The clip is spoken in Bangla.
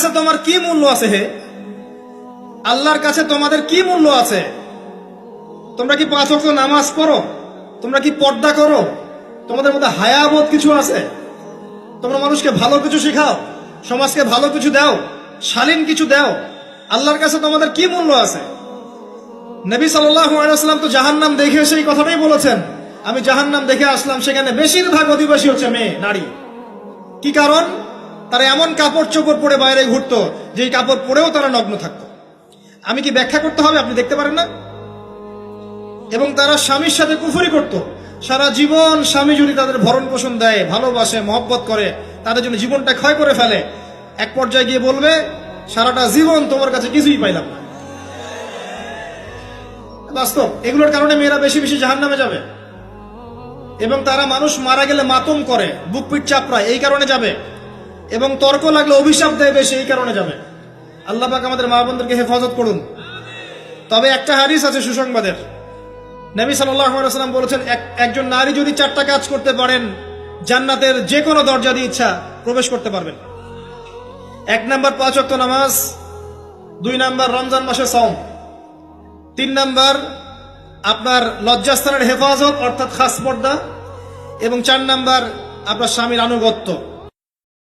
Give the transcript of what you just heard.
কাছে তোমার কি মূল্য আছে? হে আল্লাহর কাছে তোমাদের কি মূল্য আছে? তোমরা কি 5 ওয়াক্ত নামাজ পড়ো? তোমরা কি পর্দা করো? তোমাদের মধ্যে হায়াবোধ কিছু আছে? তোমরা মানুষকে ভালো কিছু শেখাও, সমাজকে ভালো কিছু দাও, শালীন কিছু দাও? আল্লাহর কাছে তোমাদের কি মূল্য আছে? নবী সাল্লাল্লাহু আলাইহি ওয়াসাল্লাম তো জাহান্নাম দেখে সেই কথাটাই বলেছেন, আমি জাহান্নাম দেখে আসলাম, সেখানে বেশিরভাগ অধিবাসী হচ্ছে মেয়ে, নারী। কি কারণ? তারা এমন কাপড় চোপড় পরে বাইরে ঘুরতো, যেই কাপড় পরেও তারা নগ্ন থাকতো। আমি কি ব্যাখ্যা করতে হবে? আপনি দেখতে পারেন না? এবং তারা স্বামীর সাথে কুফরি করত। সারা জীবন স্বামী যদি তাদের ভরণ পোষণ দেয়, ভালোবাসে, মহব্বত করে, তাদের জন্য জীবনটা ক্ষয় করে ফেলে, এক পর্যায়ে গিয়ে বলবে সারাটা জীবন তোমার কাছে কিছুই পাইলাম না। বাস্তব। এগুলোর কারণে মেয়েরা বেশি বেশি জাহান্নামে যাবে। এবং তারা মানুষ মারা গেলে মাতম করে, বুক পিঠ চাপড়ায়, এই কারণে যাবে। এবং তর্ক লাগলে অভিশাপ দেয় বেশি, এই কারণে যাবে। আল্লাহ পাক আমাদের মা বোনদেরকে হেফাজত করুন। তবে একটা হাদিস আছে সুসংবাদের। নবী সাল্লাল্লাহু আলাইহি ওয়াসাল্লাম বলেছেন, একজন নারী যদি 4টা কাজ করতে পারেন, জান্নাতের যে কোনো দরজা দিয়ে ইচ্ছা প্রবেশ করতে পারবেন। 1 নাম্বার 5 ওয়াক্ত নামাজ, 2 নাম্বার রমজান মাসে সাওম, 3 নাম্বার আপনার লজ্জাস্থানের হেফাজত অর্থাৎ খাস পর্দা, এবং 4 নাম্বার আপনার স্বামীর আনুগত্য।